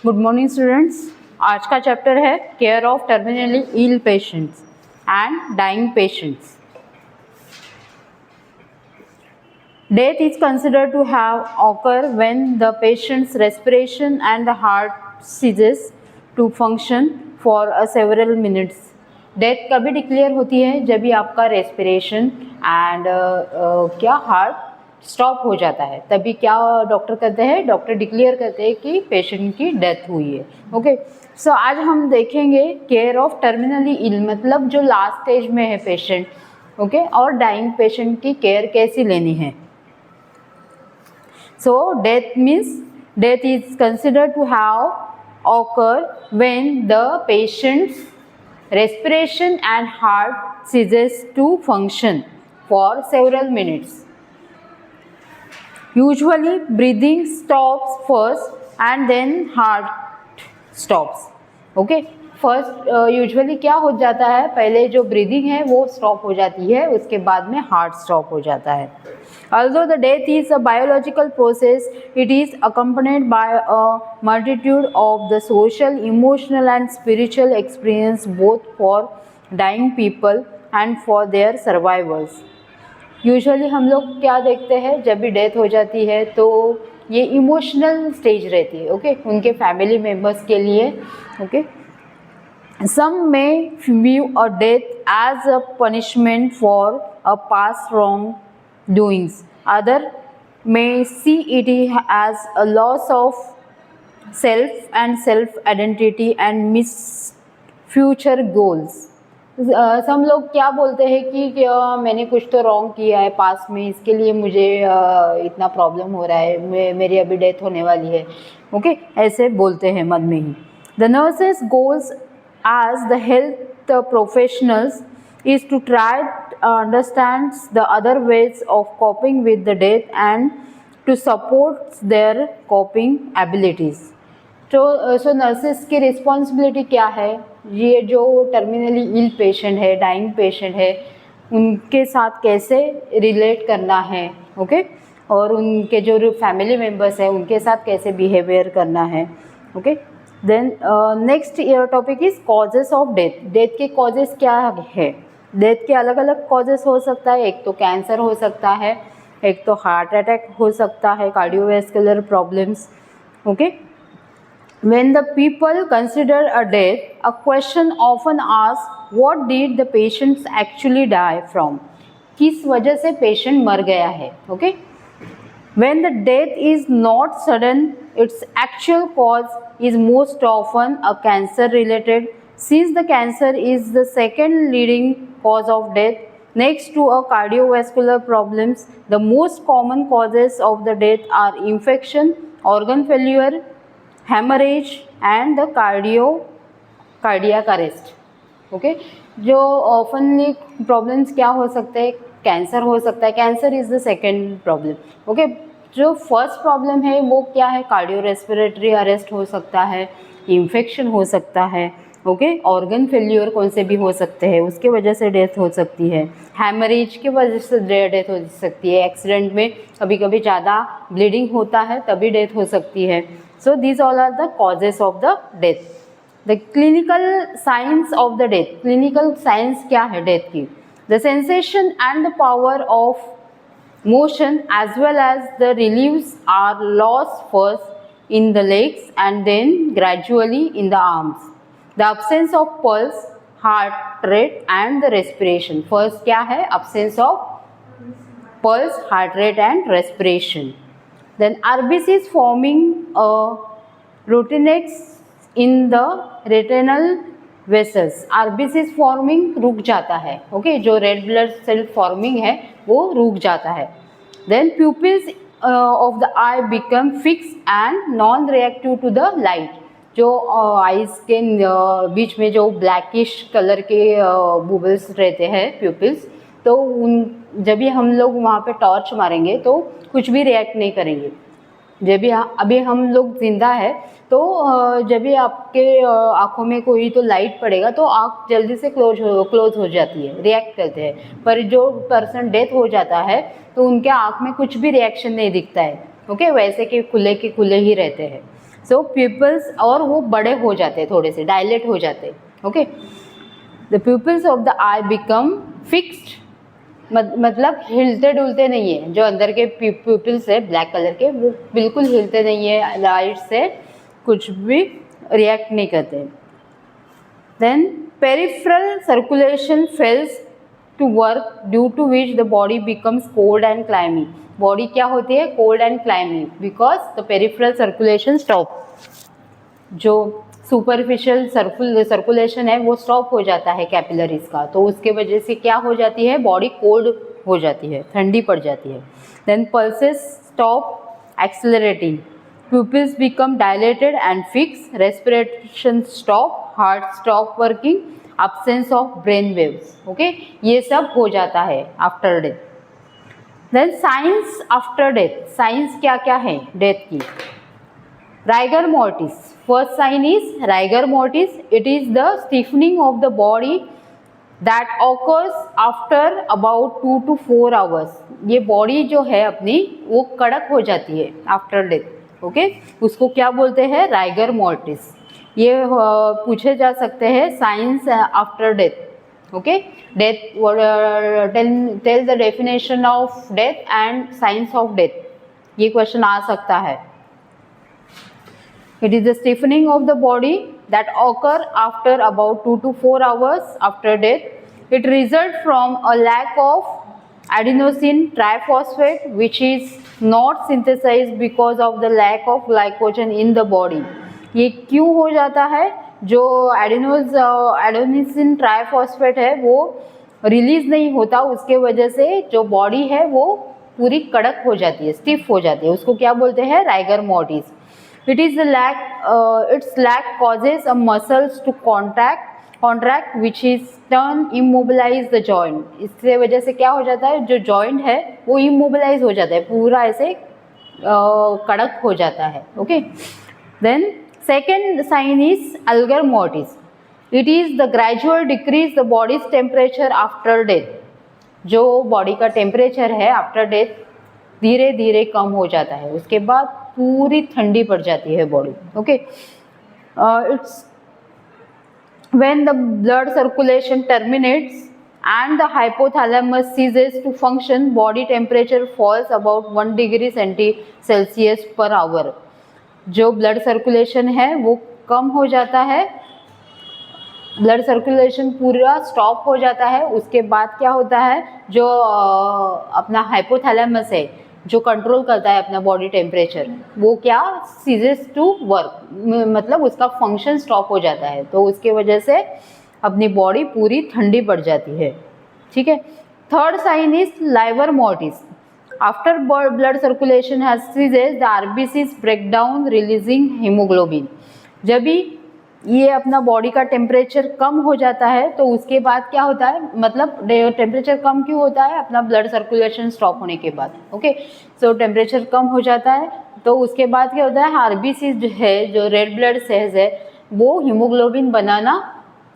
Good morning students. आज का chapter है care of terminally ill patients and dying patients. Death is considered to have occurred when the patient's respiration and the heart ceases to function for several minutes. Death कभी declare होती है जब भी आपका respiration and क्या heart stop हो जाता है, तभी क्या डॉक्टर कहते हैं, डॉक्टर डिक्लेयर करते हैं कि पेशेंट की डेथ हुई है। ओके, सो आज हम देखेंगे केयर ऑफ टर्मिनली इल, मतलब जो लास्ट स्टेज में है पेशेंट, ओके, और डाइंग पेशेंट की केयर कैसी लेनी है। So death is considered to have occurred when the patient's respiration and heart ceases to function for several minutes. Usually breathing stops first and then heart stops. Okay, first usually क्या हो जाता है, पहले जो breathing है वो stop हो जाती है, उसके बाद में हार्ट स्टॉप हो जाता है। Although the death is a biological process, it is accompanied by a multitude of the social, emotional and spiritual experience both for dying people and for their survivors. Usually हम लोग क्या देखते हैं, जब भी डेथ हो जाती है तो ये इमोशनल स्टेज रहती है, ओके, उनके फैमिली मेम्बर्स के लिए, okay. Some may view a death as a punishment for a past wrongdoings. Other may see it as a loss of self and self-identity and missed future goals. सब लोग क्या बोलते हैं कि मैंने कुछ तो रॉन्ग किया है पास्ट में, इसके लिए मुझे इतना प्रॉब्लम हो रहा है, मेरी अभी डेथ होने वाली है, ओके, ऐसे बोलते हैं मन में ही। The nurses goals as the health professionals is to try understand the other ways of coping with the death and to support their coping abilities. So nurses की रिस्पॉन्सिबिलिटी क्या है, ये जो टर्मिनली इल पेशेंट है, dying patient है, उनके साथ कैसे रिलेट करना है, ओके, और उनके जो फैमिली मेम्बर्स हैं उनके साथ कैसे बिहेवियर करना है, okay. Then next topic is causes of death. Death के कॉजेस क्या है, डेथ के अलग अलग कॉजेस हो सकता है, एक तो कैंसर हो सकता है, एक तो हार्ट अटैक हो सकता है, cardiovascular problems, okay. When the people consider a death, a question often asks, what did the patient actually die from? किस वजह से पेशेंट मर गया है, okay. When the death is not sudden, its actual cause is most often a cancer related. Since the cancer is the second leading cause of death, next to a cardiovascular problems, the most common causes of the death are infection, organ failure, hemorrhage and the cardiac arrest. Okay, जो ऑफनली problems क्या हो सकते हैं, cancer हो सकता है, cancer is the second problem, okay. जो first problem है वो क्या है, कार्डियो रेस्पिरेटरी अरेस्ट हो सकता है, इन्फेक्शन हो सकता है, ओके, ऑर्गन फेल्यूर कौन से भी हो सकते हैं, उसके वजह से डेथ हो सकती है, हैमरेज की वजह से डेथ हो सकती है, एक्सीडेंट में कभी कभी ज़्यादा ब्लीडिंग होता है तभी डेथ हो सकती है। So these all are the causes of the death. The clinical signs of the death, clinical signs क्या है डेथ की, the sensation and the power of motion as well as the reliefs are lost first in the legs and then gradually in the arms. The absence of pulse, heart rate and the respiration. First क्या है, absence of pulse, heart rate and respiration. Then RBCs forming a routinex in the retinal vessels. RBCs forming रुक जाता है, okay, जो red blood cell forming है वो रुक जाता है। Then pupils of the eye become fix and non reactive to the light. जो आइज के बीच में जो ब्लैकिश कलर के बुबल्स रहते हैं प्यूपिल्स, तो उन जब भी हम लोग वहाँ पे टॉर्च मारेंगे तो कुछ भी रिएक्ट नहीं करेंगे। जब भी अभी हम लोग जिंदा है तो जब भी आपके आँखों में कोई तो लाइट पड़ेगा तो आँख जल्दी से क्लोज हो जाती है, रिएक्ट करते हैं। पर जो पर्सन डेथ हो जाता है तो उनके आँख में कुछ भी रिएक्शन नहीं दिखता है, ओके, वैसे के खुले ही रहते हैं। सो प्यूपल्स, और वो बड़े हो जाते हैं, थोड़े से डायलेट हो जाते हैं. Okay, the people's of the eye become fixed, मतलब हिलते डुलते नहीं है. जो अंदर के प्यूपल्स है ब्लैक कलर के, वो बिल्कुल हिलते नहीं है, लाइट से कुछ भी रिएक्ट नहीं करते. Then peripheral circulation fails to work due to which the body becomes cold and clammy. Body क्या होती है? Cold and clammy, because the peripheral circulation stop. जो सुपरफिशियल सर्कुलेशन है वो स्टॉप हो जाता है कैपिलरीज का, तो उसके वजह से क्या हो जाती है? बॉडी कोल्ड हो जाती है, ठंडी पड़ जाती है. Then pulses stop accelerating, pupils become dilated and fixed, respiration stop, heart stop working, absence of brain waves. Okay, ये सब हो जाता है after death. Then signs after death. Signs क्या क्या है death की? Rigor mortis. First sign is rigor mortis. It is the stiffening of the body that occurs after about 2 to 4 hours. ये बॉडी जो है अपनी वो कड़क हो जाती है आफ्टर डेथ. ओके, उसको क्या बोलते हैं? Rigor mortis. ये पूछे जा सकते हैं signs after death. Okay, death, tell the definition of death and signs of death. ये क्वेश्चन आ सकता है. It is the stiffening of the body that occur after about 2 to 4 hours after death. It results from a lack of adenosine triphosphate which is not synthesized because of the lack of glycogen in the body. ये क्यों हो जाता है? जो adenosine triphosphate है वो release नहीं होता, उसके वजह से जो बॉडी है वो पूरी कड़क हो जाती है, स्टिफ हो जाती है. उसको क्या बोलते हैं? Rigor mortis. It is the lack, its lack causes a muscles to contract which is turn immobilize the joint. इससे वजह से क्या हो जाता है? जो joint है वो immobilize हो जाता है, पूरा ऐसे कड़क हो जाता है. Okay. Then second sign is alger mortis. It is the gradual decrease the body's temperature after death. जो बॉडी का टेम्परेचर है आफ्टर डेथ धीरे धीरे कम हो जाता है, उसके बाद पूरी ठंडी पड़ जाती है body. Okay, it's when the blood circulation terminates and the hypothalamus ceases to function, body temperature falls about 1 degree Celsius per hour. जो ब्लड सर्कुलेशन है वो कम हो जाता है, ब्लड सर्कुलेशन पूरा स्टॉप हो जाता है. उसके बाद क्या होता है? जो अपना हाइपोथैलेमस है जो कंट्रोल करता है अपना बॉडी टेम्परेचर, वो क्या सीजेस टू वर्क, मतलब उसका फंक्शन स्टॉप हो जाता है, तो उसके वजह से अपनी बॉडी पूरी ठंडी पड़ जाती है. ठीक है. Third sign is livor mortis. After blood circulation has ceases, the RBCs break down releasing haemoglobin. जब भी ये अपना बॉडी का टेम्परेचर कम हो जाता है तो उसके बाद क्या होता है? मतलब टेम्परेचर कम क्यों होता है? अपना ब्लड सर्कुलेशन स्टॉप होने के बाद. ओके, सो टेम्परेचर कम हो जाता है तो उसके बाद क्या होता है? आरबीसी जो है, जो रेड ब्लड सेल्स है, वो हीमोग्लोबिन बनाना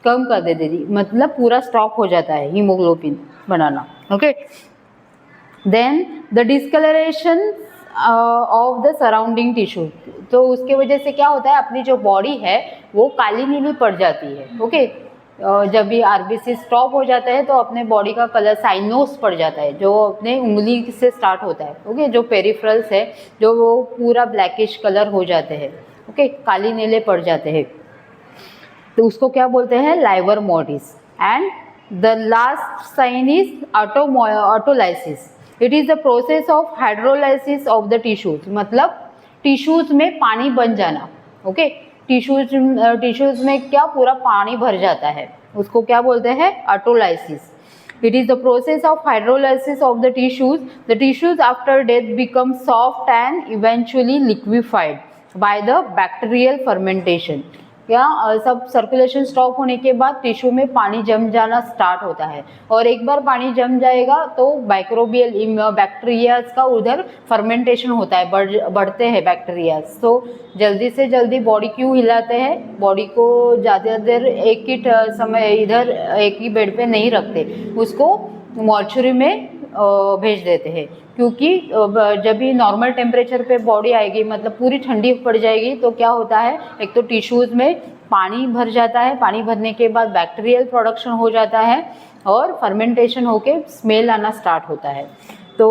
कम कर देती थी, मतलब पूरा स्टॉप हो जाता है हीमोग्लोबिन बनाना. Okay, then the discolouration of the surrounding tissue. तो उसके वजह से क्या होता है? अपनी जो बॉडी है वो काली नीली पड़ जाती है. ओके, जब भी आरबीसी स्टॉप हो जाता है तो अपने बॉडी का कलर साइनोस पड़ जाता है, जो अपने उंगली से स्टार्ट होता है. ओके, जो पेरिफेरल्स है जो वो पूरा ब्लैकिश कलर हो जाते हैं. ओके, काली नीले पड़ जाते हैं, तो उसको क्या बोलते हैं? Livor mortis. And the last sign is autolysis. It is the process of hydrolysis of the tissues, मतलब टिश्यूज में पानी बन जाना. ओके, टिश्यूज में क्या पूरा पानी भर जाता है, उसको क्या बोलते हैं? Autolysis. It is the process of hydrolysis of the tissues. The tissues after death become soft and eventually liquefied by the bacterial fermentation. क्या सब सर्कुलेशन स्टॉप होने के बाद टिश्यू में पानी जम जाना स्टार्ट होता है, और एक बार पानी जम जाएगा तो माइक्रोबियल बैक्टीरियाज का उधर फर्मेंटेशन होता है, बढ़ते हैं बैक्टीरियाज. तो जल्दी से जल्दी बॉडी क्यों हिलाते हैं? बॉडी को ज़्यादा देर एक ही समय इधर एक ही बेड पे नहीं रखते, उसको मॉर्चरी में भेज देते हैं, क्योंकि जब भी नॉर्मल टेम्परेचर पे बॉडी आएगी, मतलब पूरी ठंडी पड़ जाएगी, तो क्या होता है, एक तो टिश्यूज़ में पानी भर जाता है, पानी भरने के बाद बैक्टीरियल प्रोडक्शन हो जाता है और फर्मेंटेशन होके स्मेल आना स्टार्ट होता है। तो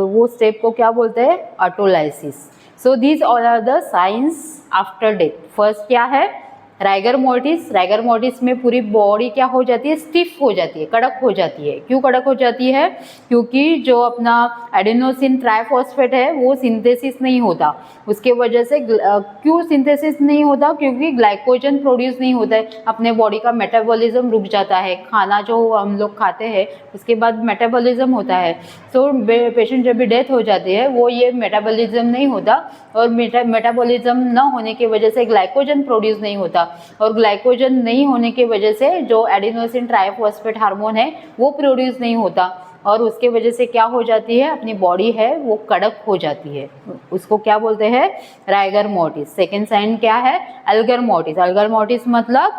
वो स्टेप को क्या बोलते हैं, autolysis. So these all are the signs after death. First क्या है, राइगर मोर्टिस। राइगर मोर्टिस में पूरी बॉडी क्या हो जाती है, स्टिफ हो जाती है, कड़क हो जाती है। क्यों कड़क हो जाती है, क्योंकि जो अपना एडेनोसिन ट्राइफॉस्फेट है वो सिंथेसिस नहीं होता, उसके वजह से क्यों सिंथेसिस नहीं होता, क्योंकि ग्लाइकोजन प्रोड्यूस नहीं होता है, अपने बॉडी का मेटाबॉलिज्म रुक जाता है, खाना जो हम लोग खाते हैं उसके बाद मेटाबॉलिज्म होता है। सो पेशेंट जब भी डेथ हो जाती है वो ये मेटाबॉलिज्म नहीं होता, और मेटाबॉलिज्म न होने की वजह से ग्लाइकोजन प्रोड्यूस नहीं होता, और ग्लाइकोजन नहीं होने की वजह से जो एडिनोसिन ट्राइफॉस्फेट हार्मोन है वो प्रोड्यूस नहीं होता, और उसके वजह से क्या हो जाती है, अपनी बॉडी है वो कड़क हो जाती है। उसको क्या बोलते हैं, राइगर मोर्टिस। सेकेंड साइन क्या है, अल्गर मोर्टिस। अल्गर मोर्टिस मतलब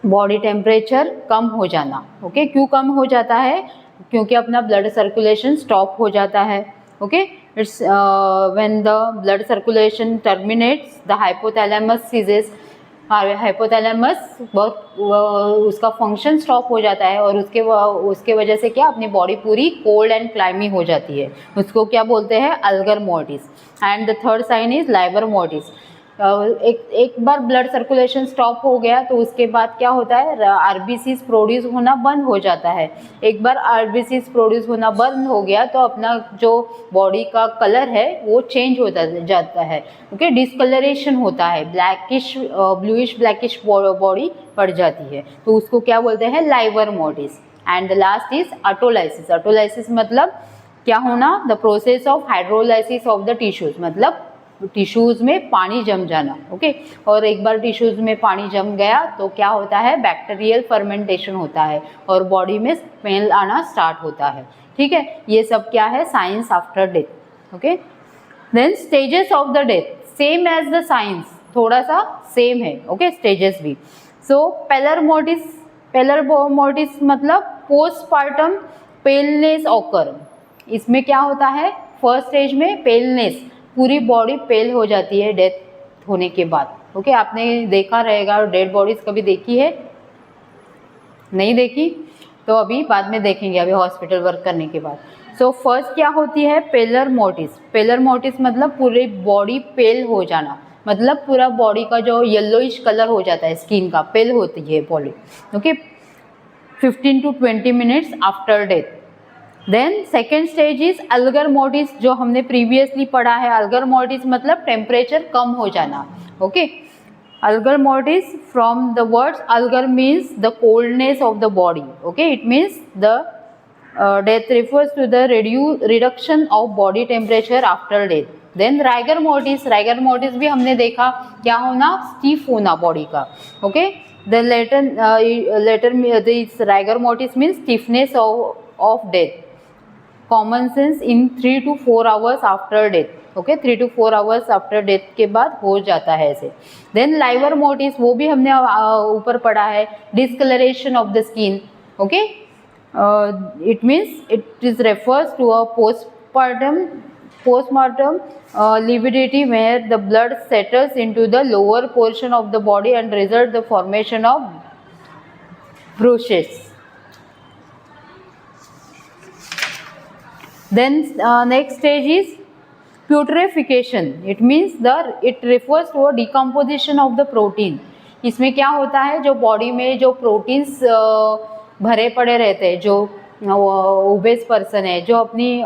बॉडी टेम्परेचर कम हो जाना। ओके, क्यों कम हो जाता है, क्योंकि अपना ब्लड सर्कुलेशन स्टॉप हो जाता है। Okay, it's when the blood circulation terminates the hypothalamus ceases. Hypothalamus उसका फंक्शन स्टॉप हो जाता है, और उसके वजह से क्या, अपनी बॉडी पूरी कोल्ड एंड क्लाइमी हो जाती है। उसको क्या बोलते हैं, algor mortis. And the third sign is livor mortis. एक बार ब्लड सर्कुलेशन स्टॉप हो गया तो उसके बाद क्या होता है, आरबीसीज प्रोड्यूस होना बंद हो जाता है। एक बार आरबीसीज प्रोड्यूस होना बंद हो गया तो अपना जो बॉडी का कलर है वो चेंज होता जाता है। ओके, डिस्कलरेशन होता है, ब्लैकिश ब्लूइश ब्लैकिश बॉडी पड़ जाती है, तो उसको क्या बोलते हैं, livor mortis. And the last is autolysis. Autolysis मतलब क्या होना, the process of hydrolysis of the tissues, मतलब टिश्यूज़ में पानी जम जाना। ओके, और एक बार टिश्यूज़ में पानी जम गया तो क्या होता है, बैक्टीरियल फर्मेंटेशन होता है और बॉडी में स्मेल आना स्टार्ट होता है। ठीक है, ये सब क्या है, signs after death. Okay, then stages of the death, same as the signs, थोड़ा सा सेम है। ओके, स्टेजेस भी। सो पेलर मोर्टिस मतलब पोस्टपार्टम पेलनेस ऑकर। इसमें क्या होता है, फर्स्ट स्टेज में पेलनेस, पूरी बॉडी पेल हो जाती है डेथ होने के बाद। ओके, आपने देखा रहेगा, डेड बॉडीज कभी देखी है, नहीं देखी तो अभी बाद में देखेंगे, अभी हॉस्पिटल वर्क करने के बाद। सो फर्स्ट क्या होती है, पेलर मोर्टिस। पेलर मोर्टिस मतलब पूरी बॉडी पेल हो जाना, मतलब पूरा बॉडी का जो येलोइश कलर हो जाता है, स्किन का पेल होती है body. Okay, 15 to 20 minutes after death. Then second stage is algor mortis, जो हमने प्रीवियसली पढ़ा है। अल्गर मोर्टिस मतलब टेम्परेचर कम हो जाना। Okay, algor mortis from the words algor means the coldness of the body. Okay, it means the death refers to the reduction of body temperature after death. Then rigor mortis भी हमने देखा, क्या होना, stiff होना body का। Okay, the latter this rigor mortis means stiffness of death, commences in 3 to 4 hours after death. Okay, 3 to 4 hours after death के बाद हो जाता है ऐसे। देन लाइवर मोर्टिस, वो भी हमने ऊपर पढ़ा है, discoloration of the skin. Okay, it means it is refers to a postmortem lividity where the blood settles into the lower portion of the body and result the formation of bruises. Then next stage is putrefaction. It means it refers to a decomposition of the protein. इसमें क्या होता है, जो body में जो proteins भरे पड़े रहते हैं, जो ओबेस पर्सन है, जो अपनी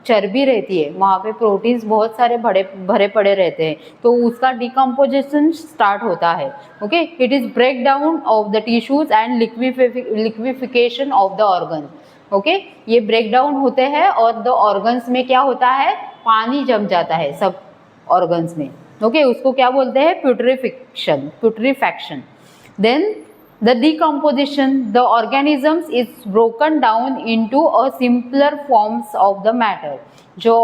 चर्बी रहती है, वहाँ पे प्रोटीन्स बहुत सारे भरे पड़े रहते हैं, तो उसका डिकम्पोजिशन स्टार्ट होता है। Okay, it is break down of the tissues and liquefaction of the organ. Okay, ये ब्रेक डाउन होते हैं और द ऑर्गन्स में क्या होता है, पानी जम जाता है सब ऑर्गन्स में। ओके, उसको क्या बोलते हैं, putrefaction. Then the decomposition, the organisms is broken down into a simpler forms of the matter. जो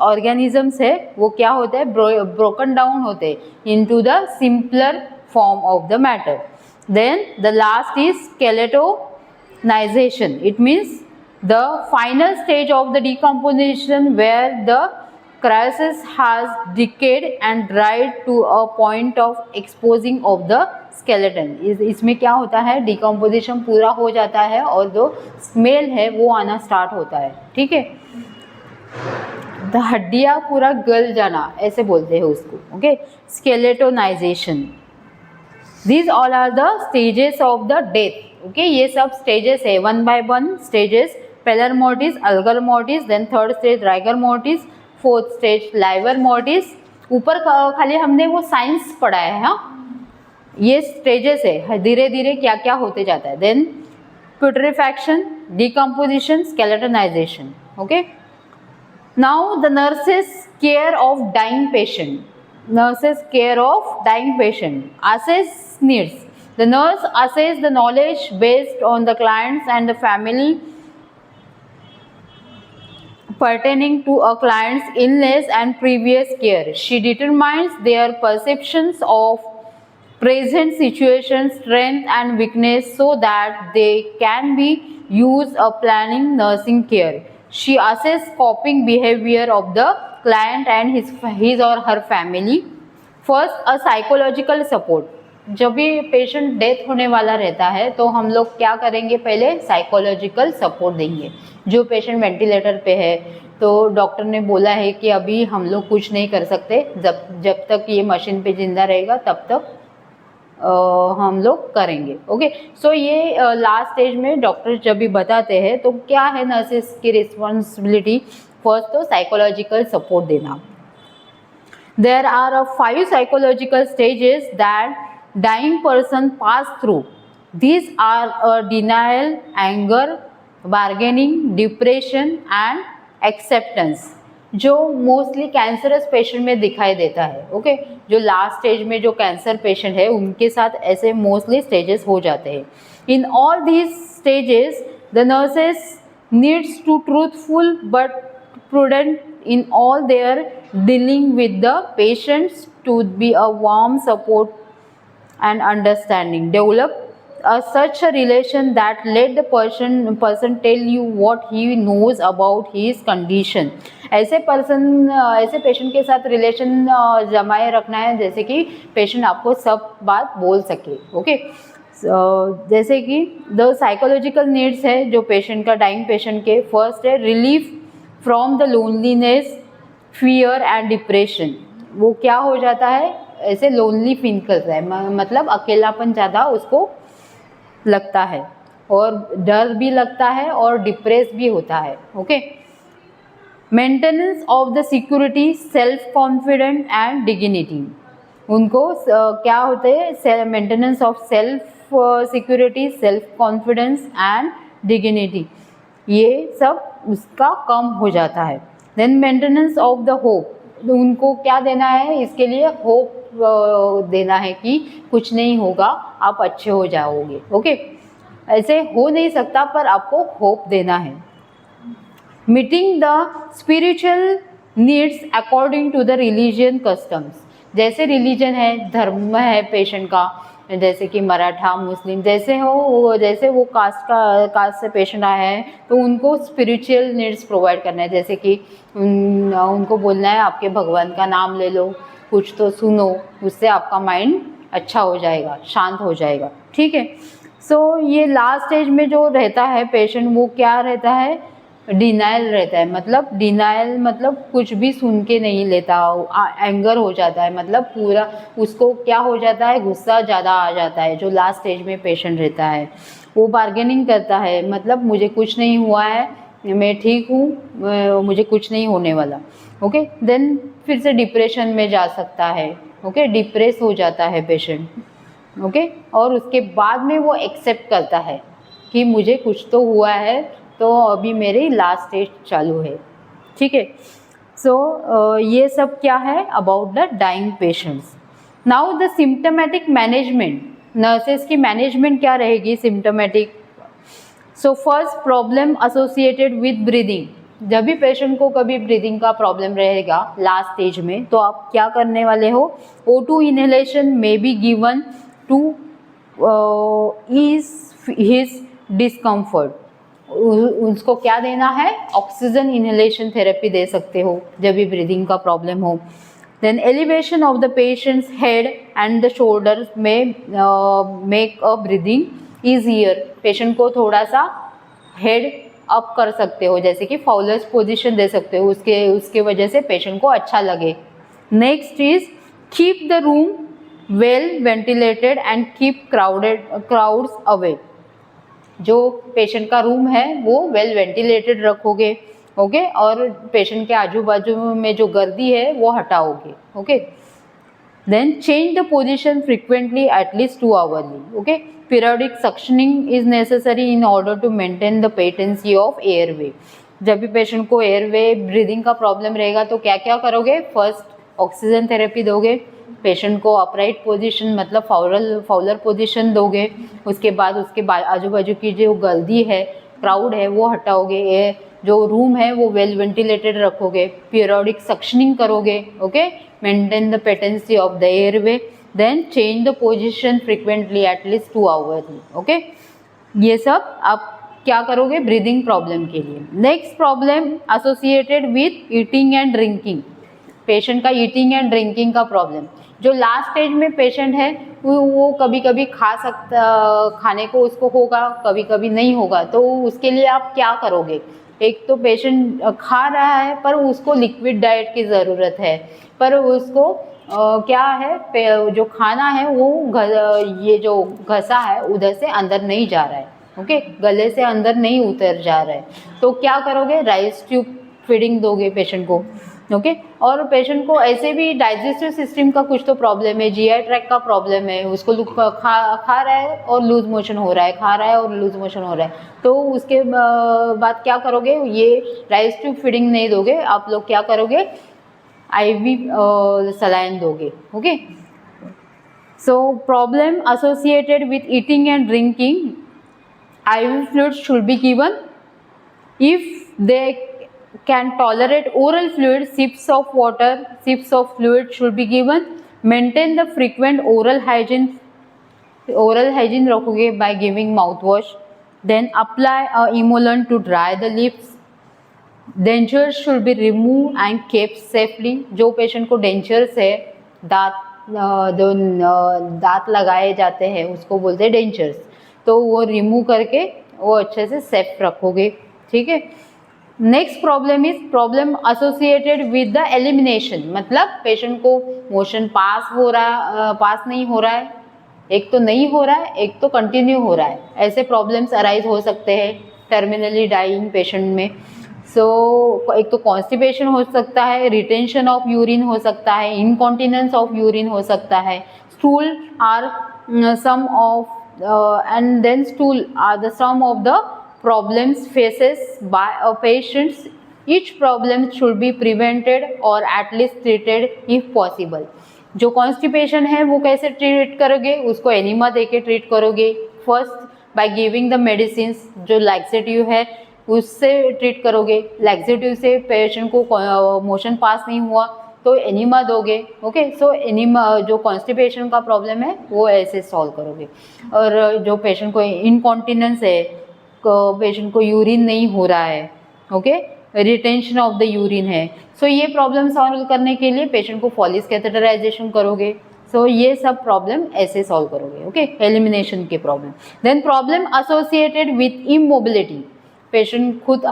ऑर्गेनिजम्स है वो क्या होते हैं, ब्रोकन डाउन होते हैं into the simpler form of the matter. Then the last is skeletonization. It means the final stage of the decomposition where the cryolus has decayed and dried to a point of exposing of the skeleton. इसमें क्या होता है, decomposition पूरा हो जाता है और जो स्मेल है वो आना स्टार्ट होता है, ठीक है। हड्डियाँ पूरा गल जाना ऐसे बोलते हैं उसको, okay. स्केलेटोनाइजेशन, these all are the stages of the death, okay। ये सब स्टेजेस है, one by one stages, pallor mortis, algor mortis, then third stage rigor mortis, fourth stage livor mortis. ऊपर खाली हमने वो साइंस पढ़ा है, हाँ, ये स्टेजेस है, धीरे धीरे क्या क्या होते जाता है। Then putrefaction, decomposition, skeletonization, okay. Now the nurses care of dying patient, nurses care of dying patient, assess needs. The nurse assess the knowledge based on the clients and the family pertaining to a client's illness and previous care. She determines their perceptions of present situation, strength and weakness so that they can be used a planning nursing care. She assess coping behavior of the client and his or her family. First, a psychological support. जब भी patient death होने वाला रहता है तो हम लोग क्या करेंगे, पहले साइकोलॉजिकल सपोर्ट देंगे। जो पेशेंट वेंटिलेटर पे है तो डॉक्टर ने बोला है कि अभी हम लोग कुछ नहीं कर सकते, जब तक ये मशीन पे जिंदा रहेगा तब तक हम लोग करेंगे, ओके। सो ये लास्ट स्टेज में डॉक्टर जब भी बताते हैं तो क्या है नर्सेस की रिस्पॉन्सिबिलिटी, फर्स्ट तो साइकोलॉजिकल सपोर्ट देना। There are 5 psychological stages that dying person pass through. These are denial, anger, bargaining, depression and acceptance, जो मोस्टली कैंसरस पेशेंट में दिखाई देता है, ओके। जो लास्ट स्टेज में जो कैंसर पेशेंट है उनके साथ ऐसे मोस्टली स्टेजेस हो जाते हैं। In all these stages the nurses needs to truthful but prudent in all their dealing with the patients to be a warm support and understanding, develop such a relation that let the person tell you what he knows about his condition. ऐसे patient के साथ relation जमाए रखना है जैसे कि patient आपको सब बात बोल सके, ओके। जैसे कि द साइकोलॉजिकल नीड्स है जो पेशेंट का, डाइंग पेशेंट के, फर्स्ट है relief from the loneliness, fear and depression. वो क्या हो जाता है, ऐसे लोनली फील करता है, मतलब अकेलापन ज़्यादा उसको लगता है और डर भी लगता है और डिप्रेस भी होता है, okay. Maintenance of the security, self confident and dignity. उनको क्या होते हैं, maintenance of self security, self confidence and dignity, ये सब उसका कम हो जाता है। Then maintenance of the hope, उनको क्या देना है, इसके लिए होप देना है कि कुछ नहीं होगा, आप अच्छे हो जाओगे, ओके। ऐसे हो नहीं सकता पर आपको होप देना है। Meeting the spiritual needs according to the religion customs, जैसे रिलीजन है, धर्म है पेशेंट का, जैसे कि मराठा, मुस्लिम जैसे हो, जैसे वो कास्ट से पेशेंट आया है तो उनको स्पिरिचुअल नीड्स प्रोवाइड करना है। जैसे कि उनको बोलना है आपके भगवान का नाम ले लो, कुछ तो सुनो, उससे आपका माइंड अच्छा हो जाएगा, शांत हो जाएगा, ठीक है। सो ये लास्ट स्टेज में जो रहता है पेशेंट, वो क्या रहता है, डिनायल रहता है। मतलब डिनायल मतलब कुछ भी सुन के नहीं लेता, एंगर हो जाता है, मतलब पूरा उसको क्या हो जाता है, गुस्सा ज़्यादा आ जाता है। जो लास्ट स्टेज में पेशेंट रहता है वो बार्गेनिंग करता है, मतलब मुझे कुछ नहीं हुआ है, मैं ठीक हूँ, मुझे कुछ नहीं होने वाला, ओके। देन फिर से डिप्रेशन में जा सकता है, ओके, डिप्रेस हो जाता है पेशेंट, ओके। और उसके बाद में वो एक्सेप्ट करता है कि मुझे कुछ तो हुआ है, तो अभी मेरी लास्ट स्टेज चालू है, ठीक है। सो ये सब क्या है about the dying patients. Now the symptomatic management, nurses की मैनेजमेंट क्या रहेगी symptomatic. So first, problem associated with breathing. जब भी पेशेंट को कभी ब्रीदिंग का प्रॉब्लम रहेगा लास्ट स्टेज में, तो आप क्या करने वाले हो, O2 inhalation may be given to ease his discomfort. उसको क्या देना है, ऑक्सीजन इनहेलेशन थेरेपी दे सकते हो जब भी ब्रीदिंग का प्रॉब्लम हो। Then elevation of the patients head and the shoulders may make a breathing easier, patient को थोड़ा सा हेड अप कर सकते हो, जैसे कि फाउलर्स पोजीशन दे सकते हो, उसके वजह से पेशेंट को अच्छा लगे। Next is keep the room well ventilated and keep crowds away, जो पेशेंट का रूम है वो वेल वेंटिलेटेड रखोगे, ओके, और पेशेंट के आजू बाजू में जो गर्दी है वो हटाओगे, okay. Then change the position frequently at least 2 hourly, okay. Periodic suctioning is necessary in order to maintain the patency of airway, जब भी पेशेंट को एयरवे ब्रीदिंग का प्रॉब्लम रहेगा तो क्या क्या करोगे, फर्स्ट ऑक्सीजन थेरेपी दोगे, पेशेंट को अपराइट पोजीशन मतलब फाउलर पोजीशन दोगे, उसके बाद उसके आजू बाजू की जो गर्दी है, क्राउड है, वो हटाओगे, जो रूम है वो वेल वेंटिलेटेड रखोगे, पीरियोडिक सक्शनिंग करोगे, okay, maintain the patency of the airway, then change the position frequently at least 2 hours, okay. ये सब आप क्या करोगे ब्रीदिंग प्रॉब्लम के लिए। Next problem associated with eating and drinking, patient का ईटिंग एंड ड्रिंकिंग का प्रॉब्लम, जो लास्ट स्टेज में पेशेंट है वो कभी कभी खाने को उसको होगा, कभी कभी नहीं होगा, तो उसके लिए आप क्या करोगे। एक तो पेशेंट खा रहा है पर उसको लिक्विड डाइट की ज़रूरत है, पर उसको क्या है, जो खाना है वो ये जो घसा है उधर से अंदर नहीं जा रहा है, ओके, गले से अंदर नहीं उतर जा रहा है, तो क्या करोगे, राइस ट्यूब फीडिंग दोगे पेशेंट को, ओके। और पेशेंट को ऐसे भी डाइजेस्टिव सिस्टम का कुछ तो प्रॉब्लम है, जीआई ट्रैक का प्रॉब्लम है, उसको खा रहा है और लूज मोशन हो रहा है, खा रहा है और लूज मोशन हो रहा है, तो उसके बाद क्या करोगे, ये राइस ट्यूब फीडिंग नहीं दोगे, आप लोग क्या करोगे, आईवी सलाइन दोगे, okay. So problem associated with eating and drinking, IV fluids should be given. If they can tolerate oral fluid, sips of water, sips of fluid should be given. Maintain the frequent oral hygiene. Oral hygiene रखोगे by giving mouthwash. Then apply a emollient to dry the lips. Dentures should be removed and kept safely. जो patient को dentures है, दांत लगाए जाते हैं उसको बोलते हैं डेंचर्स, तो वो रिमूव करके वो अच्छे से सेफ रखोगे, ठीक है। Next problem is problem associated with the elimination, मतलब पेशेंट को मोशन पास नहीं हो रहा है, एक तो नहीं हो रहा है, एक तो कंटिन्यू हो रहा है, ऐसे प्रॉब्लम्स अराइज हो सकते हैं टर्मिनली डाइंग पेशेंट में। एक तो कॉन्स्टिपेशन हो सकता है, रिटेंशन ऑफ यूरिन हो सकता है, इनकॉन्टिनेंस ऑफ यूरिन हो सकता है, stool or some of and then stool are the sum of the problems faces by a patients. Each problem should be prevented or at least treated if possible. जो constipation है वो कैसे treat करोगे, उसको enema देके treat करोगे, first by giving the medicine, जो laxative है उससे ट्रीट करोगे, लैक्सेटिव से पेशेंट को मोशन पास नहीं हुआ तो एनिमा दोगे, ओके। सो एनिमा जो कॉन्स्टिपेशन का प्रॉब्लम है वो ऐसे सॉल्व करोगे। और जो पेशेंट को इनकॉन्टिनेंस है, पेशेंट को यूरिन नहीं हो रहा है, okay, retention of the urine है, सो ये प्रॉब्लम सॉल्व करने के लिए पेशेंट को फॉलिस कैथेटराइजेशन करोगे, सो ये सब प्रॉब्लम ऐसे सॉल्व करोगे, ओके, एलिमिनेशन के problem. Then problem associated with immobility, patient खुद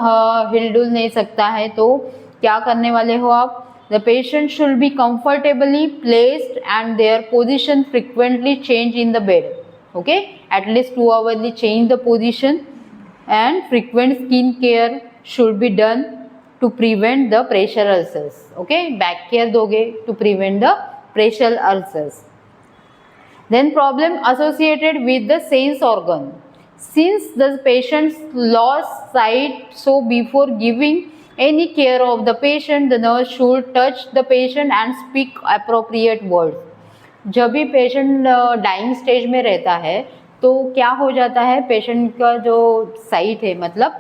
हिलडुल नहीं सकता है, तो क्या करने वाले हो आप, the patient should be comfortably placed and their position frequently changed in the bed, okay, at least 2 hourly change the position, and frequent skin care should be done to prevent the pressure ulcers, okay, back care doge to prevent the pressure ulcers. Then problem associated with the sense organ, since the patient lost sight, so before giving any care of the patient, the nurse should touch the patient and speak appropriate words. जब भी patient dying stage में रहता है तो क्या हो जाता है, पेशेंट का जो साइट है मतलब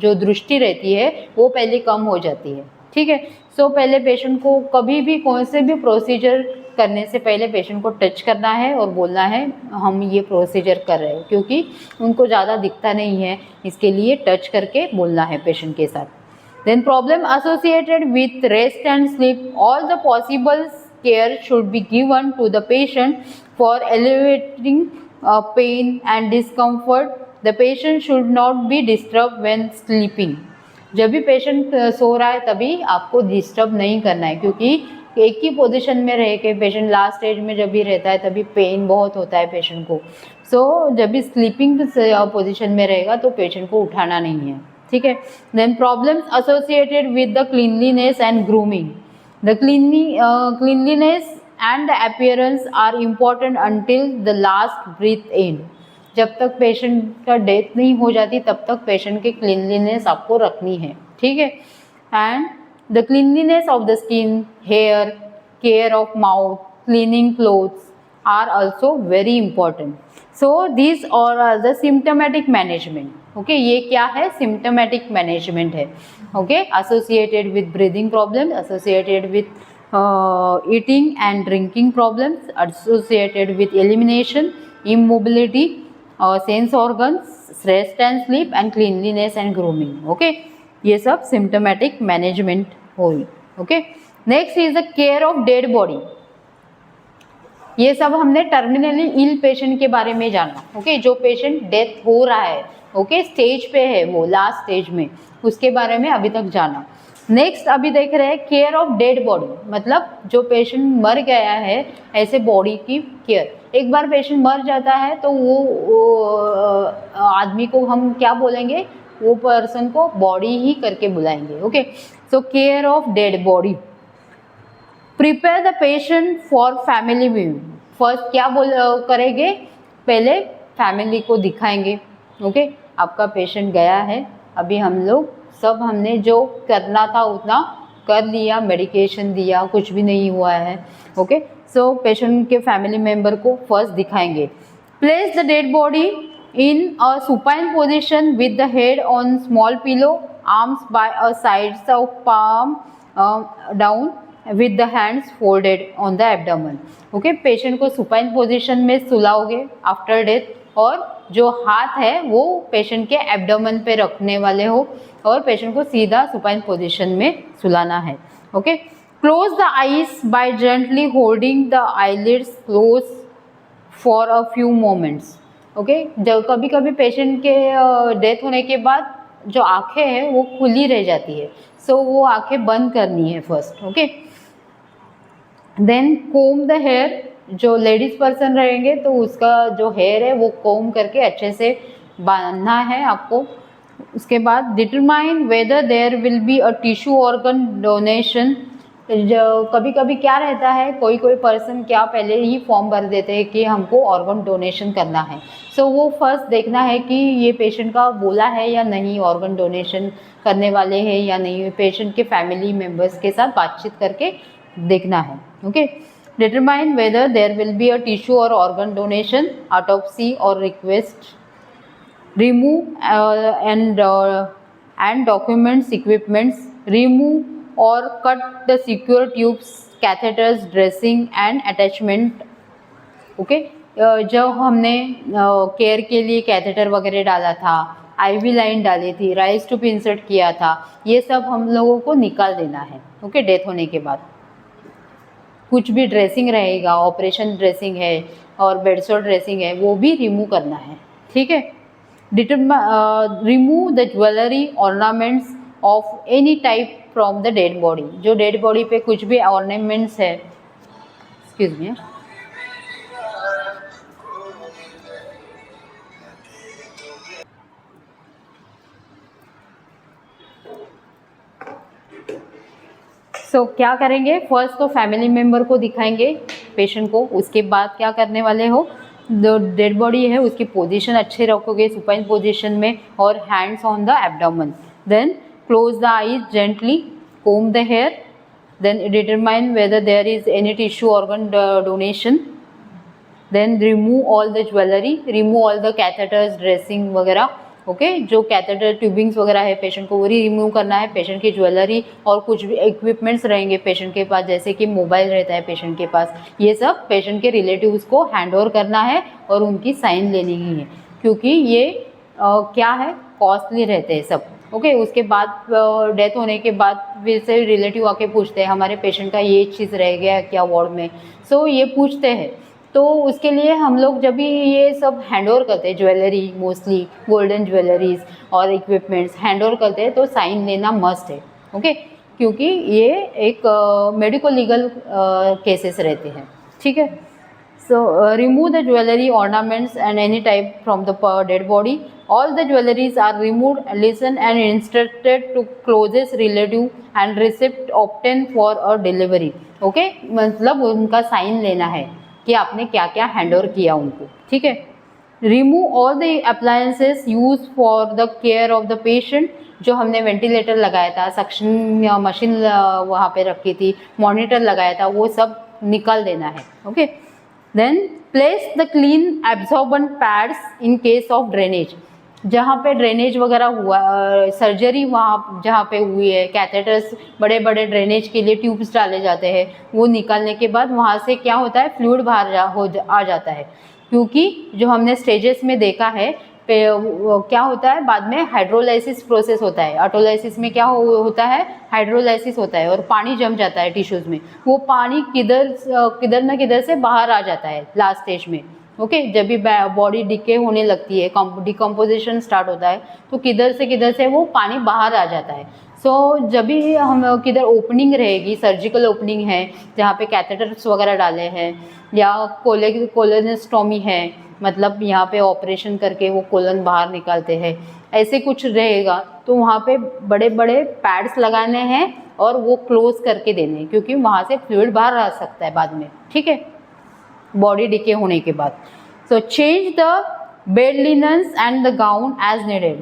जो दृष्टि रहती है वो पहले कम हो जाती है, ठीक है। सो पहले पेशेंट को कभी भी कौन से भी प्रोसीजर करने से पहले पेशेंट को टच करना है और बोलना है हम ये प्रोसीजर कर रहे हैं, क्योंकि उनको ज़्यादा दिखता नहीं है, इसके लिए टच करके बोलना है पेशेंट के साथ। Then problem associated with rest and sleep. All the possible care should be given to the patient for alleviating pain and discomfort. The patient should not be disturbed when sleeping. जब भी patient so रहा है तभी आपको disturb नहीं करना है, क्योंकि एक ही पोजीशन में रह के पेशेंट लास्ट स्टेज में जब भी रहता है तभी पेन बहुत होता है पेशेंट को। सो जब भी स्लीपिंग पोजीशन में रहेगा तो पेशेंट को उठाना नहीं है, ठीक है। Then problems associated with the cleanliness and grooming. The cleanliness and the appearance are important until the last breath end. जब तक पेशेंट का डेथ नहीं हो जाती तब तक पेशेंट की क्लीनलीनेस आपको रखनी है, ठीक है। And the cleanliness of the skin, hair, care of mouth, cleaning clothes are also very important. So this are the symptomatic management, okay, ये क्या है? सिम्टोमेटिक मैनेजमेंट है, okay, associated with breathing problem, associated with eating and drinking problems, associated with elimination, immobility, sense organs, rest and sleep and cleanliness and grooming, okay, ये सब symptomatic management हुई, okay. Next is the care of dead body. ये सब हमने terminally ill patient के बारे में जाना, ओके, जो पेशेंट डेथ हो रहा है, ओके, स्टेज पे है वो, लास्ट स्टेज में, उसके बारे में अभी तक जाना। नेक्स्ट अभी देख रहे हैं केयर ऑफ डेड बॉडी, मतलब जो पेशेंट मर गया है ऐसे बॉडी की केयर। एक बार पेशेंट मर जाता है तो वो आदमी को हम क्या बोलेंगे? वो पर्सन को बॉडी ही करके बुलाएंगे, okay. So care of dead body. Prepare the patient for family view. First क्या करेंगे? पहले फैमिली को दिखाएंगे, ओके। आपका पेशेंट गया है, अभी हम लोग सब हमने जो करना था उतना कर लिया, मेडिकेशन दिया, कुछ भी नहीं हुआ है, ओके। सो पेशेंट के फैमिली मेम्बर को फर्स्ट दिखाएंगे। Place the dead body in a supine position with the head on small pillow, arms by a sides of palm down with the hands folded on the abdomen, okay. Patient को supine position में सुलाओगे after death, और जो हाथ है वो patient के abdomen पे रखने वाले हो और पेशेंट को सीधा सुपाइन पोजीशन में सुलाना है, okay. Close the eyes by gently holding the eyelids close for a few moments, okay. जब कभी कभी पेशेंट के डेथ होने के बाद जो आंखें हैं वो खुली रह जाती है, सो वो आंखें बंद करनी है first, okay. Then comb the hair. जो लेडीज पर्सन रहेंगे तो उसका जो हेयर है वो कोम करके अच्छे से बांधना है आपको। उसके बाद determine whether there will be a tissue organ donation. जो कभी कभी क्या रहता है, कोई कोई पर्सन क्या पहले ही फॉर्म भर देते हैं कि हमको ऑर्गन डोनेशन करना है। सो वो फर्स्ट देखना है कि ये पेशेंट का बोला है या नहीं, ऑर्गन डोनेशन करने वाले हैं या नहीं, पेशेंट के फैमिली मेम्बर्स के साथ बातचीत करके देखना है, okay. Determine whether there will be a tissue or organ donation, autopsy or request. Remove and documents equipments. Remove or cut the secure tubes, catheters, dressing and attachment. Okay. जब हमने care के लिए कैथेटर वगैरह डाला था, IV line डाली थी, Ryle's tube insert किया था, ये सब हम लोगों को निकाल देना है, ओके, डेथ होने के बाद। कुछ भी ड्रेसिंग रहेगा, ऑपरेशन ड्रेसिंग है और बेडसोर ड्रेसिंग है, वो भी रिमूव करना है, ठीक है। Remove the jewellery ornaments of any type from the dead body. जो डेड बॉडी पे कुछ भी ऑर्नामेंट्स है, एक्सक्यूज मी, सो क्या करेंगे? फर्स्ट तो फैमिली मेम्बर को दिखाएंगे पेशेंट को, उसके बाद क्या करने वाले हो, जो डेड बॉडी है उसकी पोजीशन अच्छे रखोगे सुपाइन पोजीशन में, और hands on the abdomen. Then close the eyes gently, comb the hair, then determine whether there is any tissue organ donation, then remove all the jewellery, remove all the catheters, dressing वगैरह, okay. जो catheter tubings वगैरह है patient को वो remove करना है, patient की jewellery और कुछ भी इक्विपमेंट्स रहेंगे पेशेंट के पास, जैसे कि मोबाइल रहता है पेशेंट के पास, ये सब पेशेंट के रिलेटिव्स को हैंड ओवर करना है और उनकी साइन लेनी ही है, क्योंकि ये क्या है, कॉस्टली रहते हैं सब। ओके। उसके बाद डेथ होने के बाद फिर से रिलेटिव आके पूछते हैं हमारे पेशेंट का ये चीज़ रह गया क्या वार्ड में, सो ये पूछते हैं। तो उसके लिए हम लोग जब भी ये सब हैंड ओवर करते हैं, ज्वेलरी मोस्टली गोल्डन ज्वेलरीज और इक्विपमेंट्स हैंड ओवर करते हैं, तो साइन लेना मस्ट है। ओके। क्योंकि ये एक मेडिको लीगल केसेस रहते हैं। ठीक है। So remove the jewelry, ornaments and any type from the dead body. All the jewelries are removed. Listen and instructed to closest relative and receipt obtained for a delivery. Okay? मतलब उनका sign लेना है कि आपने क्या क्या hand over किया उनको। ठीक है। Remove all the appliances used for the care of the patient. जो हमने वेंटिलेटर लगाया था, सक्शन मशीन वहाँ पे रखी थी, मॉनिटर लगाया था, वो सब निकाल देना है। Okay. Then place the clean absorbent pads in case of drainage. जहाँ पे ड्रेनेज वगैरह हुआ, सर्जरी वहाँ जहाँ पे हुई है, कैथेटर्स बड़े बड़े ड्रेनेज के लिए ट्यूब्स डाले जाते हैं, वो निकालने के बाद वहाँ से क्या होता है, फ्लूइड बाहर आ जाता है। क्योंकि जो हमने स्टेजेस में देखा है क्या होता है, बाद में हाइड्रोलाइसिस प्रोसेस होता है। ऑटोलाइसिस में क्या होता है, हाइड्रोलाइसिस होता है और पानी जम जाता है टिश्यूज में। वो पानी किधर ना किधर से बाहर आ जाता है लास्ट स्टेज में। ओके। जब भी बॉडी डिके होने लगती है, डिकम्पोजिशन स्टार्ट होता है, तो किधर से वो पानी बाहर आ जाता है। सो जब भी हम किधर ओपनिंग रहेगी, सर्जिकल ओपनिंग है जहाँ पे कैथेटर्स वगैरह डाले हैं, या कोलोनोस्टोमी है, मतलब यहाँ पे ऑपरेशन करके वो कोलन बाहर निकालते हैं, ऐसे कुछ रहेगा, तो वहाँ पे बड़े बड़े पैड्स लगाने हैं और वो क्लोज करके देने हैं, क्योंकि वहाँ से फ्लूइड बाहर आ सकता है बाद में। ठीक है, बॉडी डिके होने के बाद। So change the bed linens and the gown as needed.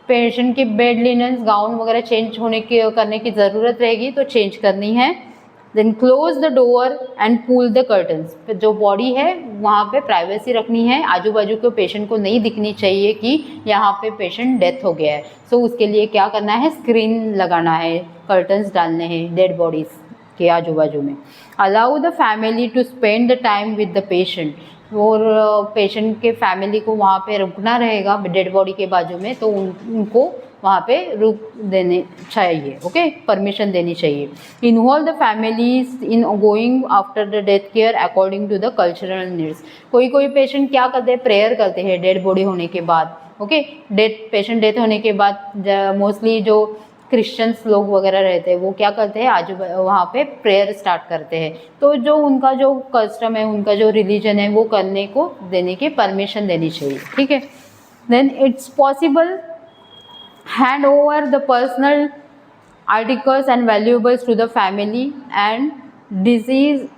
Patient की बेड लिनन्स, गाउन वगैरह चेंज करने की ज़रूरत रहेगी तो चेंज करनी है। Then close the door and pull the curtains. जो बॉडी है वहाँ पे प्राइवेसी रखनी है, आजू बाजू के पेशेंट को नहीं दिखनी चाहिए कि यहाँ पे पेशेंट डेथ हो गया है। सो उसके लिए क्या करना है, स्क्रीन लगाना है, कर्टन्स डालने हैं डेड बॉडीज़ के आजू बाजू में। Allow the family to spend the time with the patient. और पेशेंट के फैमिली को वहाँ पे रुकना रहेगा डेड बॉडी के बाजू में, तो उनको वहाँ पे रुक देने चाहिए। ओके, परमिशन देनी चाहिए। Involve the families in going after the death care according to the cultural needs. कोई पेशेंट क्या करते हैं, प्रेयर करते हैं डेड बॉडी होने के बाद। ओके, पेशेंट डेथ होने के बाद मोस्टली जो क्रिश्चियंस लोग वगैरह रहते हैं वो क्या करते हैं, आजू वहाँ पे प्रेयर स्टार्ट करते हैं। तो जो उनका जो कस्टम है, उनका जो रिलीजन है, वो करने को देने की परमिशन देनी चाहिए। ठीक है। Then it's possible hand over the personal articles and valuables to the family and deceased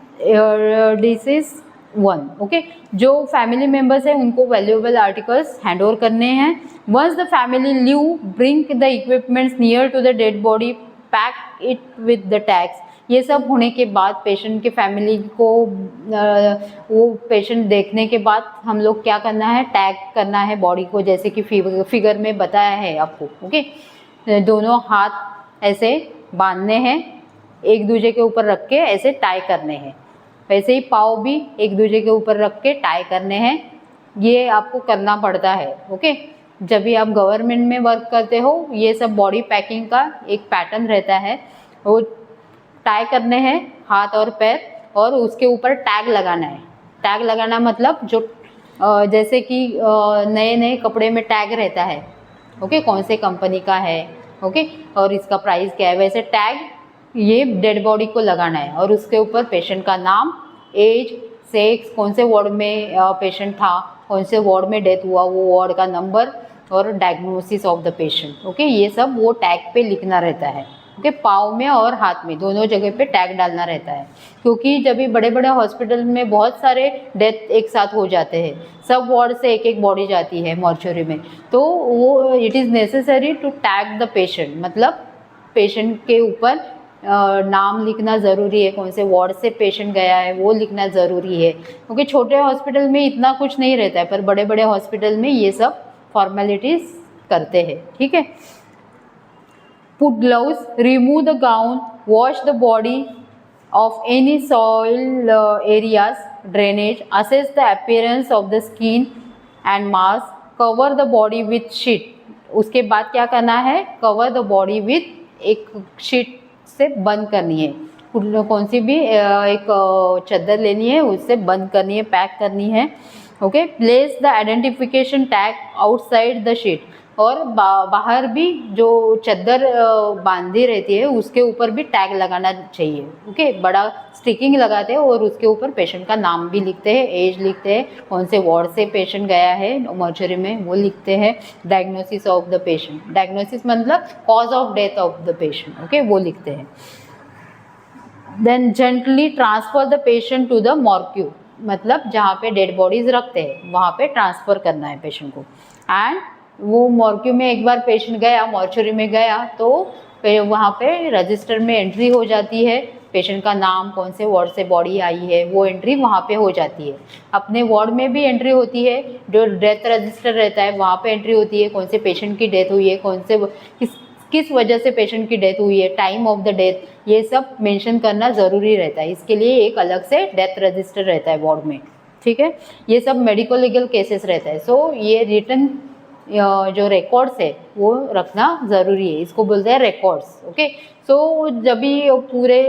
one. Okay, जो फैमिली मेम्बर्स हैं उनको वैल्यूएबल आर्टिकल्स हैंड ओवर करने हैं। Once the family leave, bring the equipments near to the dead body, pack it with the tags. ये सब होने के बाद पेशेंट के फैमिली को वो पेशेंट देखने के बाद हम लोग क्या करना है, टैग करना है बॉडी को, जैसे कि फिगर में बताया है आपको। ओके, दोनों हाथ ऐसे बांधने हैं, एक दूसरे के ऊपर रख के ऐसे टाई करने हैं। वैसे ही पाँव भी एक दूसरे के ऊपर रख के टाई करने हैं। ये आपको करना पड़ता है। ओके, जब भी आप गवर्नमेंट में वर्क करते हो, ये सब बॉडी पैकिंग का एक पैटर्न रहता है। वो टाई करने हैं हाथ और पैर, और उसके ऊपर टैग लगाना है। टैग लगाना मतलब जो जैसे कि नए नए कपड़े में टैग रहता है, ओके, कौन से कंपनी का है, ओके, और इसका प्राइस क्या है, वैसे टैग ये डेड बॉडी को लगाना है। और उसके ऊपर पेशेंट का नाम, एज, सेक्स, कौन से वार्ड में पेशेंट था, कौन से वार्ड में डेथ हुआ, वो वार्ड का नंबर और diagnosis of the patient. Okay, ये सब वो टैग पे लिखना रहता है। ओके, पाँव में और हाथ में दोनों जगह पे टैग डालना रहता है। क्योंकि जब भी बड़े बड़े हॉस्पिटल में बहुत सारे डेथ एक साथ हो जाते हैं, सब वार्ड से एक एक बॉडी जाती है मॉर्चुरी में, तो वो it is necessary to tag the patient, मतलब पेशेंट के ऊपर नाम लिखना ज़रूरी है, कौन से वार्ड से पेशेंट गया है वो लिखना ज़रूरी है। क्योंकि छोटे हॉस्पिटल में इतना कुछ नहीं रहता है, पर बड़े बड़े हॉस्पिटल में ये सब फॉर्मेलिटीज़ करते हैं, ठीक है। Put gloves, remove the gown, wash the body of any soil areas, drainage, assess the appearance of the skin and mask, cover the body with sheet। उसके बाद क्या करना है, cover the body with एक शीट से बंद करनी है, कौन सी भी एक चादर लेनी है, उससे बंद करनी है, पैक करनी है, okay. Place the identification tag outside the sheet, और बाहर भी जो चादर बांधी रहती है उसके ऊपर भी टैग लगाना चाहिए, ओके। बड़ा स्टिकिंग लगाते हैं और उसके ऊपर पेशेंट का नाम भी लिखते हैं, एज लिखते हैं, कौन से वार्ड से पेशेंट गया है मॉर्चरी में वो लिखते हैं, diagnosis of the patient, diagnosis मतलब cause of death of the patient, okay, वो लिखते हैं। Then gently transfer the patient to the morgue, मतलब जहाँ पे डेड बॉडीज रखते हैं वहाँ पे ट्रांसफ़र करना है पेशेंट को। एंड वो मॉर्क्यू में एक बार पेशेंट गया, मॉर्चरी में गया, तो वहाँ पे रजिस्टर में एंट्री हो जाती है, पेशेंट का नाम, कौन से वार्ड से बॉडी आई है, वो एंट्री वहाँ पे हो जाती है। अपने वार्ड में भी एंट्री होती है, जो डेथ रजिस्टर रहता है वहाँ पे एंट्री होती है, कौन से पेशेंट की डेथ हुई है, कौन से किस वजह से पेशेंट की डेथ हुई है, टाइम ऑफ द डेथ, ये सब मेंशन करना ज़रूरी रहता है। इसके लिए एक अलग से डेथ रजिस्टर रहता है वार्ड में, ठीक है। ये सब मेडिको लीगल केसेस रहता है, सो ये रिटन जो रिकॉर्ड्स है वो रखना ज़रूरी है, इसको बोलते हैं रिकॉर्ड्स, ओके। सो जब भी पूरे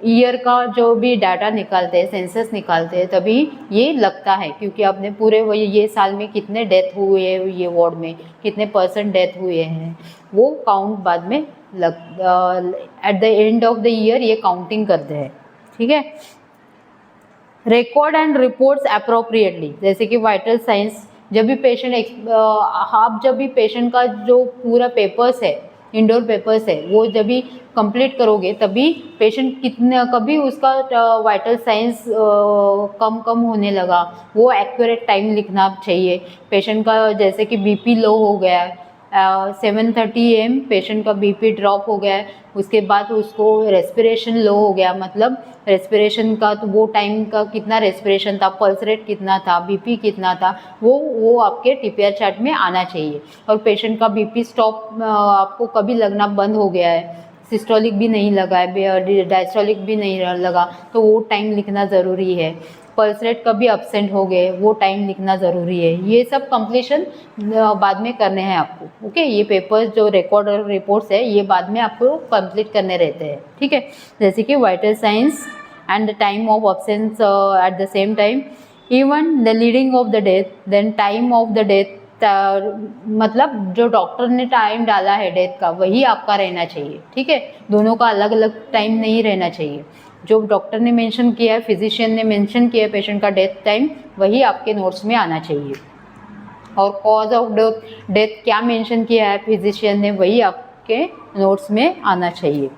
ईयर का जो भी डाटा निकालते हैं, सेंसस निकालते हैं, तभी ये लगता है, क्योंकि आपने पूरे ये साल में कितने डेथ हुए हैं, ये वार्ड में कितने % डेथ हुए हैं, वो काउंट बाद में at the end of the year ये काउंटिंग करते हैं, ठीक है। रिकॉर्ड एंड रिपोर्ट्स अप्रोप्रिएटली, जैसे कि वाइटल साइंस, जब भी पेशेंट आप जब भी पेशेंट का जो पूरा पेपर्स है, इंडोर पेपर्स है, वो जब भी कंप्लीट करोगे तभी पेशेंट कितने कभी उसका वाइटल साइंस कम होने लगा, वो एक्यूरेट टाइम लिखना चाहिए। पेशेंट का जैसे कि बीपी लो हो गया है, 7:30 AM पेशेंट का बीपी ड्रॉप हो गया है, उसके बाद उसको रेस्पिरेशन लो हो गया, मतलब रेस्पिरेशन का तो वो टाइम का कितना रेस्पिरेशन था, पल्स रेट कितना था, बीपी कितना था, वो आपके टीपीआर चार्ट में आना चाहिए। और पेशेंट का बीपी स्टॉप आपको कभी लगना बंद हो गया है, सिस्टोलिक भी नहीं लगा है, डायस्टोलिक भी नहीं लगा, तो वो टाइम लिखना ज़रूरी है। पल्स रेट कभी अब्सेंट हो गए, वो टाइम लिखना ज़रूरी है। ये सब कंप्लीशन बाद में करने हैं आपको, ओके। ये पेपर्स जो रिकॉर्ड और रिपोर्ट्स है ये बाद में आपको कंप्लीट करने रहते हैं, ठीक है। जैसे कि vital signs and the time of absence at the same time, even the leading of the death, then time of the death, मतलब जो डॉक्टर ने टाइम डाला है डेथ का वही आपका रहना चाहिए, ठीक है। दोनों का अलग अलग टाइम नहीं रहना चाहिए। जो डॉक्टर ने मेंशन किया है, फिजिशियन ने मेंशन किया है पेशेंट का डेथ टाइम, वही आपके नोट्स में आना चाहिए। और कॉज ऑफ डेथ क्या मेंशन किया है फिजिशियन ने, वही आपके नोट्स में आना चाहिए।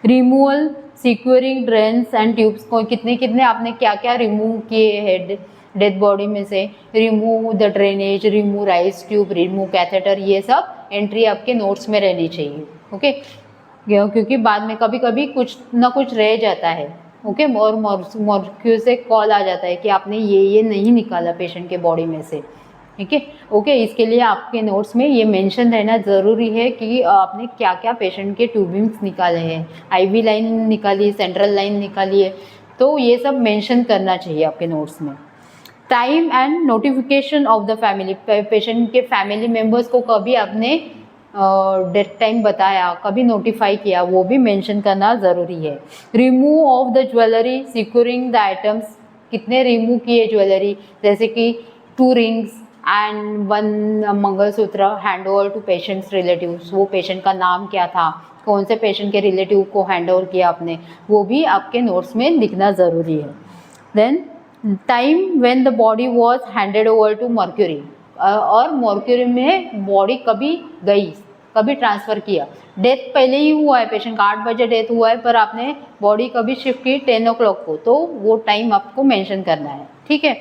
Removal, securing drains and tubes को कितने आपने क्या क्या रिमूव किए हैं डेथ बॉडी में से, remove the drainage, remove Ryle's tube, remove catheter, ये सब एंट्री आपके नोट्स में रहनी चाहिए, ओके। क्योंकि बाद में कभी कभी कुछ ना कुछ रह जाता है, ओके। और मॉर्क्यू से कॉल आ जाता है कि आपने ये नहीं निकाला पेशेंट के बॉडी में से, ठीक है, ओके। इसके लिए आपके नोट्स में ये मेंशन रहना ज़रूरी है कि आपने क्या क्या पेशेंट के ट्यूबिंग्स निकाले हैं, आईवी लाइन निकाली, सेंट्रल लाइन निकाली है, तो ये सब मेंशन करना चाहिए आपके नोट्स में। Time and notification of the family, patient के फैमिली मेम्बर्स को कभी आपने डेथ टाइम बताया, कभी नोटिफाई किया, वो भी मेंशन करना ज़रूरी है। Remove of the jewellery, securing the items, कितने रिमूव किए ज्वेलरी, जैसे कि 2 rings and 1 mangalsutra, hand over to patients relatives, वो पेशेंट का नाम क्या था, कौन से पेशेंट के रिलेटिव को हैंड ओवर किया आपने, वो भी आपके नोट्स में लिखना ज़रूरी है। Then time when the body was handed over to mortuary, और मर्क्यूरी में बॉडी कभी गई, कभी ट्रांसफ़र किया। डेथ पहले ही हुआ है, पेशेंट का 8 बजे डेथ हुआ है, पर आपने बॉडी कभी शिफ्ट की 10 o'clock को, तो वो टाइम आपको मेंशन करना है, ठीक है।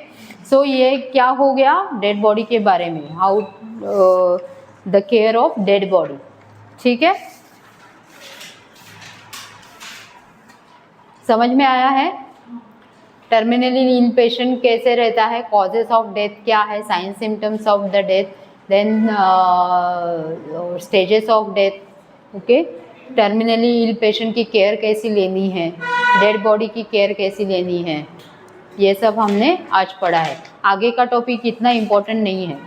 सो ये क्या हो गया डेड बॉडी के बारे में, how the care of dead body, ठीक है। समझ में आया है? टर्मिनली इल पेशेंट कैसे रहता है, कॉजेस ऑफ डेथ क्या है, sign symptoms of the death, then stages of death, okay, terminally ill patient की केयर कैसी लेनी है, डेड बॉडी की केयर कैसी लेनी है, ये सब हमने आज पढ़ा है। आगे का टॉपिक इतना इम्पोर्टेंट नहीं है।